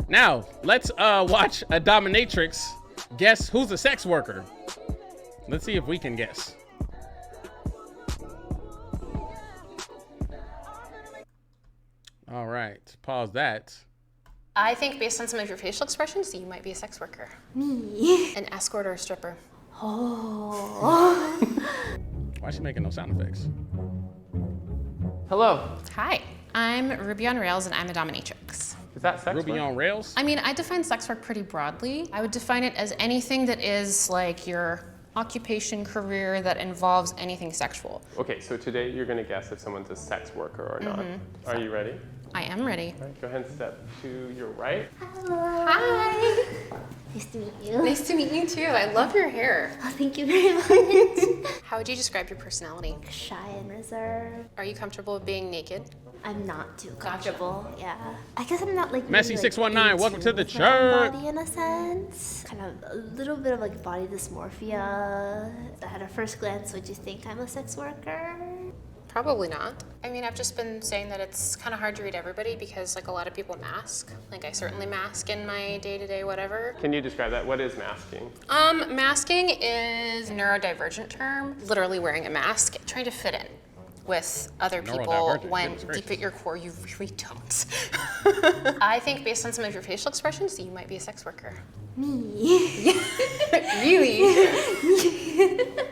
Now, let's watch a dominatrix guess who's a sex worker. Let's see if we can guess. All right, pause that. I think based on some of your facial expressions, you might be a sex worker. Me? An escort or a stripper. Oh. Why is she making no sound effects? Hello. Hi, I'm Ruby on Rails and I'm a dominatrix. Is that sex Ruby work? on Rails? I mean, I define sex work pretty broadly. I would define it as anything that is like your occupation, career that involves anything sexual. Okay, so today you're going to guess if someone's a sex worker or not. Are you ready? I am ready. All right, go ahead and step to your right. Hello. Hi. Nice to meet you. Nice to meet you too. I love your hair. Oh, thank you very much. How would you describe your personality? Shy and reserved. Are you comfortable with being naked? I'm not too comfortable. Yeah. I guess I'm not like Messi really, 619, welcome to the into my own church. body in a sense. Kind of a little bit of like body dysmorphia. At a first glance, would you think I'm a sex worker? Probably not. I mean, I've just been saying that it's kind of hard to read everybody because like a lot of people mask. Like I certainly mask in my day-to-day whatever. Can you describe that? What is masking? Masking is a neurodivergent term, literally wearing a mask, trying to fit in with other people Neurodivergent, when goodness deep gracious. at your core you really don't. I think based on some of your facial expressions, you might be a sex worker. Me? Really?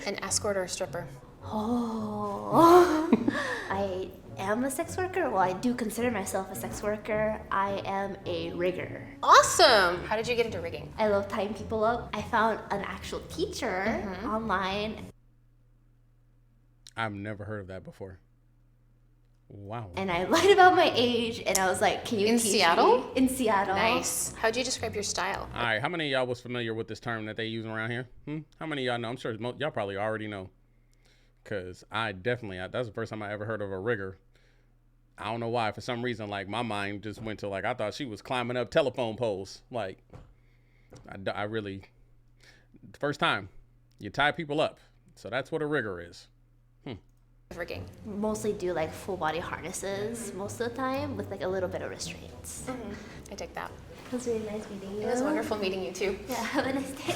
An escort or a stripper. Oh. I am a sex worker. Well, I do consider myself a sex worker. I am a rigger. Awesome! How did you get into rigging? I love tying people up. I found an actual teacher online, I've never heard of that before. Wow. and I lied about my age, and I was like, can you In teach Seattle? me? In Seattle. Nice. How'd you describe your style? All right, how many of y'all was familiar with this term that they use around here? How many of y'all know? I'm sure y'all probably already know. Because I definitely, that's the first time I ever heard of a rigger. I don't know why. For some reason, like, my mind just went to, like, I thought she was climbing up telephone poles. Like, I really, the first time, you tie people up. So that's what a rigger is. Rigging. Mostly do like full body harnesses most of the time with like a little bit of restraints. I take that. It was really nice meeting you. It was wonderful meeting you too. Yeah, have a nice day.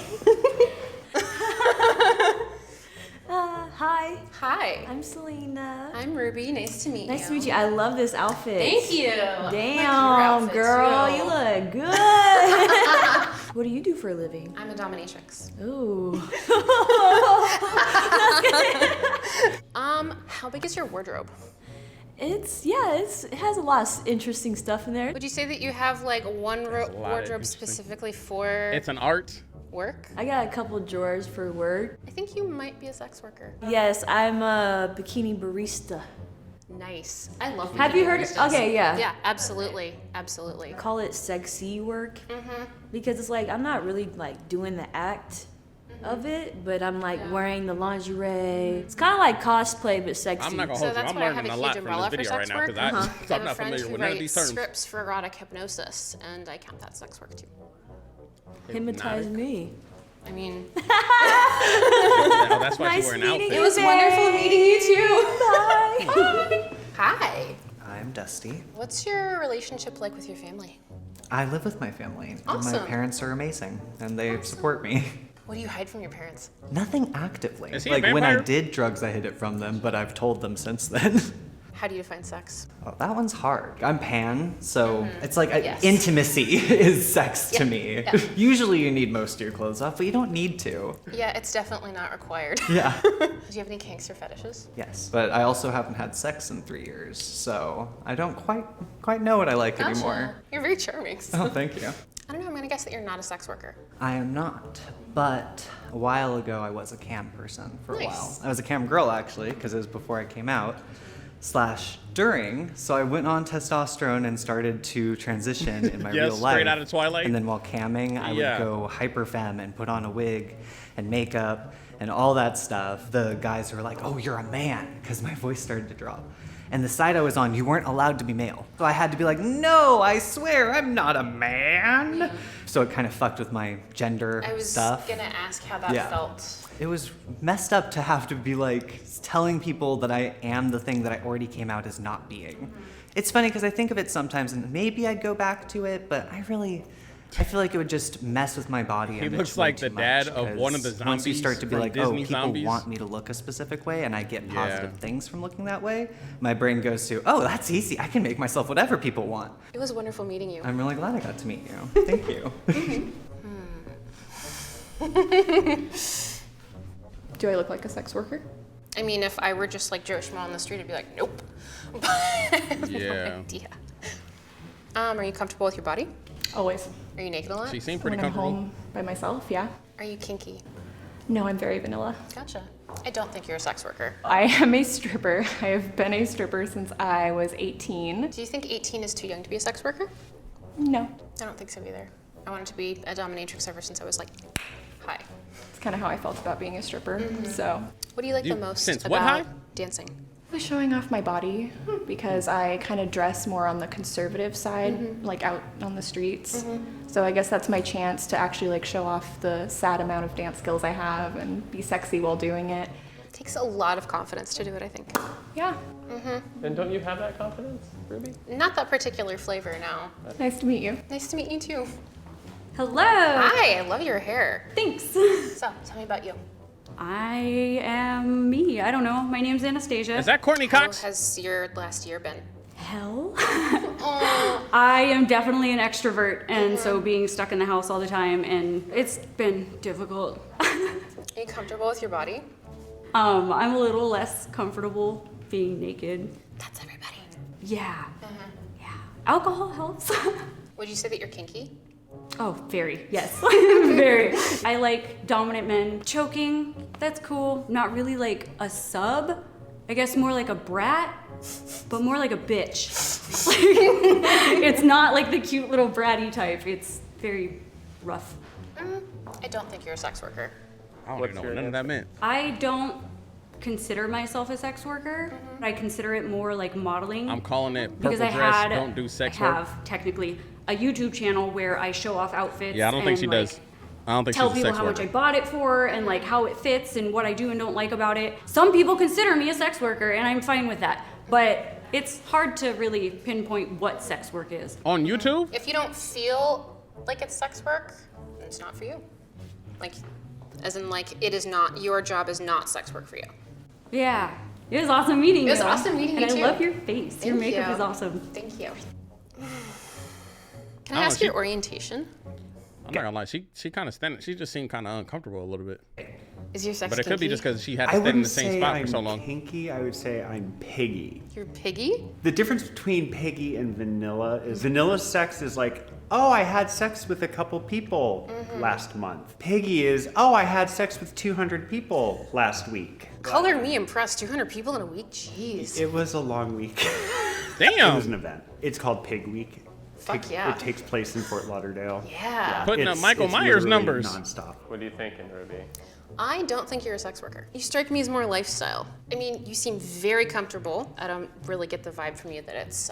Hi, Hi, I'm Selena. I'm Ruby. Nice to meet you. Nice to meet you. I love this outfit. Thank you. Damn, girl, you look good. What do you do for a living? I'm a dominatrix. Ooh. How big is your wardrobe? It has a lot of interesting stuff in there. Would you say that you have like one lot of wardrobe interesting- specifically for It's an art. work? I got a couple drawers for work. I think you might be a sex worker. Yes, I'm a bikini barista. Nice. I love. Have you heard? baristas. Okay, yeah. Yeah, absolutely, absolutely. Call it sexy work because it's like I'm not really like doing the act of it, but I'm like wearing the lingerie. It's kind of like cosplay but sexy. I'm not going to So hold you. that's I'm why I have learning a a lot huge from umbrella this for video right sex now work. because I I'm have not a friend familiar who with none of these writes terms. scripts for erotic hypnosis, and I count that sex work too. Hypnotize me. I mean, No, that's why Nice she's wearing meeting outfits. it was wonderful meeting you too. Bye. Hi. I'm Dusty. What's your relationship like with your family? I live with my family. And my Awesome. parents are amazing, and they support me. What do you hide from your parents? Nothing actively. Is he a Like when I vampire? did drugs, I hid it from them, but I've told them since then. How do you define sex? Oh, that one's hard. I'm pan, so it's like Yes. intimacy is sex to Yeah, me. yeah. Usually you need most of your clothes off, but you don't need to. Yeah, it's definitely not required. Yeah. Do you have any kinks or fetishes? Yes, but I also haven't had sex in 3 years, so I don't quite know what I like anymore. Gotcha. You're very charming. So. Oh, thank you. I don't know, I'm gonna guess that you're not a sex worker. I am not, but a while ago I was a cam person for a Nice. while. I was a cam girl actually, because it was before I came out, / during, so I went on testosterone and started to transition in my Yes, real life. straight out of Twilight. And then while camming, I Yeah. would go hyper femme and put on a wig and makeup and all that stuff. The guys were like, "Oh, you're a man," because my voice started to drop. And the side I was on, you weren't allowed to be male. So I had to be like, "No, I swear, I'm not a man." So it kind of fucked with my gender I was stuff. gonna ask how that Yeah. felt. It was messed up to have to be like telling people that I am the thing that I already came out as not being. It's funny because I think of it sometimes and maybe I'd go back to it, but I feel like it would just mess with my body. He looks like the dad of one of the zombies. Once you start to be from like, Disney people zombies. want me to look a specific way and I get positive Yeah. things from looking that way, my brain goes to, oh, that's easy. I can make myself whatever people want. It was wonderful meeting you. I'm really glad I got to meet you. Thank you. Do I look like a sex worker? I mean, if I were just like Joe Schmo on the street, I'd be like, nope. But I have no Yeah. idea. Are you comfortable with your body? Always. Are you naked a lot? She seemed pretty When I'm comfortable. home by myself, yeah. Are you kinky? No, I'm very vanilla. Gotcha. I don't think you're a sex worker. I am a stripper. I have been a stripper since I was 18. Do you think 18 is too young to be a sex worker? No, I don't think so either. I wanted to be a dominatrix ever since I was like, hi. it's kind of how I felt about being a stripper. So What do you like You- the most since about what high? dancing? I was showing off my body because I kind of dress more on the conservative side, like out on the streets. So I guess that's my chance to actually like show off the sad amount of dance skills I have and be sexy while doing it. It takes a lot of confidence to do it, I think. Yeah, And don't you have that confidence, Ruby? Not that particular flavor, no. nice to meet you. Nice to meet you too. Hello. Hi, I love your hair. Thanks. So, tell me about you. I am me. I don't know. My name's Anastasia. Is that Courtney How Cox? has your last year been? hell? I am definitely an extrovert, and so being stuck in the house all the time, and it's been difficult. Are you comfortable with your body? I'm a little less comfortable being naked. That's everybody. Yeah. Yeah. Alcohol helps. Would you say that you're kinky? Oh, very. Yes. Very. I like dominant men. Choking, that's cool. Not really like a sub. I guess more like a brat, but more like a bitch. It's not like the cute little bratty type. It's very rough. I don't think you're a sex worker. I don't What's even know your what none of that meant. I don't consider myself a sex worker. I consider it more like modeling. I'm calling it because purple I dress, had, don't do sex I work. have technically a YouTube channel where I show off outfits. Yeah, I don't think and, she like, does. I don't think tell she's a people sex how much I worker. bought it for and like how it fits and what I do and don't like about it. Some people consider me a sex worker and I'm fine with that. But it's hard to really pinpoint what sex work is. On YouTube? If you don't feel like it's sex work, then it's not for you. Like, as in like, it is not, your job is not sex work for you. Yeah. It was awesome meeting you. It was awesome meeting you and too. I love your face. Your Thank makeup you. is awesome. Thank you. Can I I don't ask know, your orientation? I'm not gonna lie, she kind of she just seemed kind of uncomfortable a little bit. Is your sex But it could be kinky? just because she had to I stay in wouldn't the same say spot I'm for so long. kinky. I would say I'm piggy. You're piggy? The difference between piggy and vanilla is vanilla sex is like, oh, I had sex with a couple people last month. Piggy is, oh, I had sex with 200 people last week. Color me impressed. 200 people in a week? Jeez. It was a long week. Damn. It was an event. It's called Pig Week. Fuck yeah. It takes place in Fort Lauderdale. Yeah. Putting up It's- Michael it's Myers literally numbers. Nonstop. What are you thinking, Ruby? I don't think you're a sex worker. You strike me as more lifestyle. I mean, you seem very comfortable. I don't really get the vibe from you that it's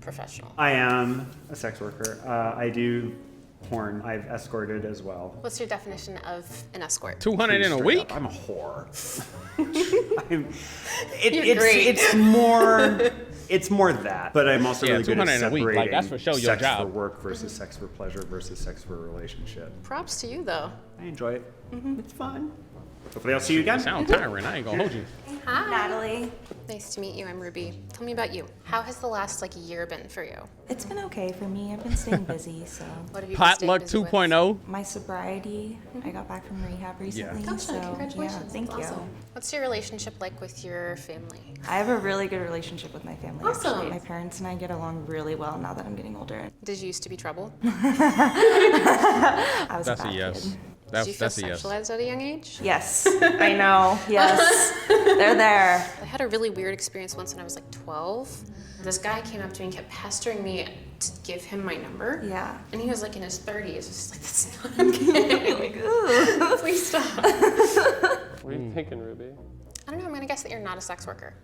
professional. I am a sex worker. I do porn. I've escorted as well. What's your definition of an escort? 200 in a Straight week? up, I'm a whore. You're great. It's more that, but I'm also Yeah, really good at 200 in a week, separating like, that's for sure your sex job. for work versus sex for pleasure versus sex for a relationship. Props to you, though. I enjoy it. It's fun. Hopefully I'll see you again. Sound tiring. I ain't gonna hold you. Hi. Natalie. Nice to meet you. I'm Ruby. Tell me about you. How has the last year been for you? It's been okay for me. I've been staying busy, so. What have you been staying Potluck busy with? 2.0. My sobriety, I got back from rehab recently, Gotcha. so Congratulations. yeah, thank That's you. awesome. What's your relationship like with your family? I have a really good relationship with my family. Awesome. Actually. My parents and I get along really well now that I'm getting older. Did you used to be trouble? I was That's a a bad yes. kid. Did you feel That's a yes. sexualized at a young age? Yes, I know. Yes, they're there. I had a really weird experience once when I was like 12. This guy came up to me and kept pestering me to give him my number. Yeah. And he was like in his 30s. It's just like, that's not okay. Like, ooh. Please stop. What are you thinking, Ruby? I don't know. I'm going to guess that you're not a sex worker.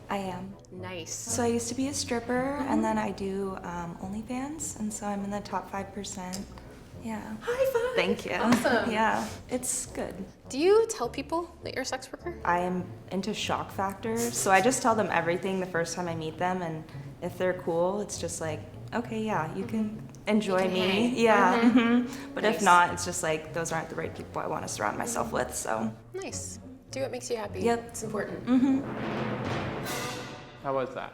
I am. Nice. So I used to be a stripper, and then I do OnlyFans, and so I'm in the top 5%. Yeah. High five. Thank you. Awesome. Yeah, it's good. Do you tell people that you're a sex worker? I am into shock factors, so I just tell them everything the first time I meet them, and if they're cool, it's just like, okay, yeah, you can enjoy can me. hang. Yeah. Mhm. But Nice. if not, it's just like, those aren't the right people I want to surround myself with, so. Nice. Do what makes you happy. Yep. It's important. How was that?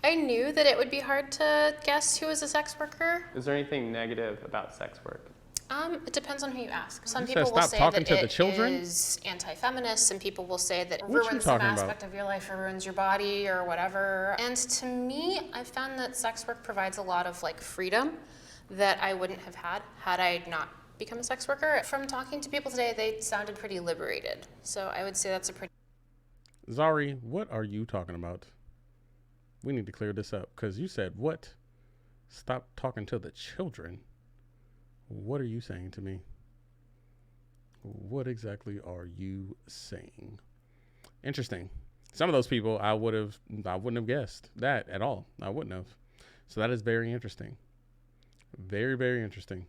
I knew that it would be hard to guess who is a sex worker. Is there anything negative about sex work? It depends on who you ask. Some You said people will stop say talking that to the it children? is anti-feminist. Some people will say that it What you ruins some talking about? aspect of your life, it ruins your body or whatever. And to me, I found that sex work provides a lot of like freedom that I wouldn't have had I not become a sex worker. From talking to people today, they sounded pretty liberated. So I would say that's a pretty. Zari, what are you talking about? We need to clear this up because you said what? Stop talking to the children. What are you saying to me? What exactly are you saying? Interesting. Some of those people I wouldn't have guessed that at all. I wouldn't have. So that is very interesting. Very, very interesting.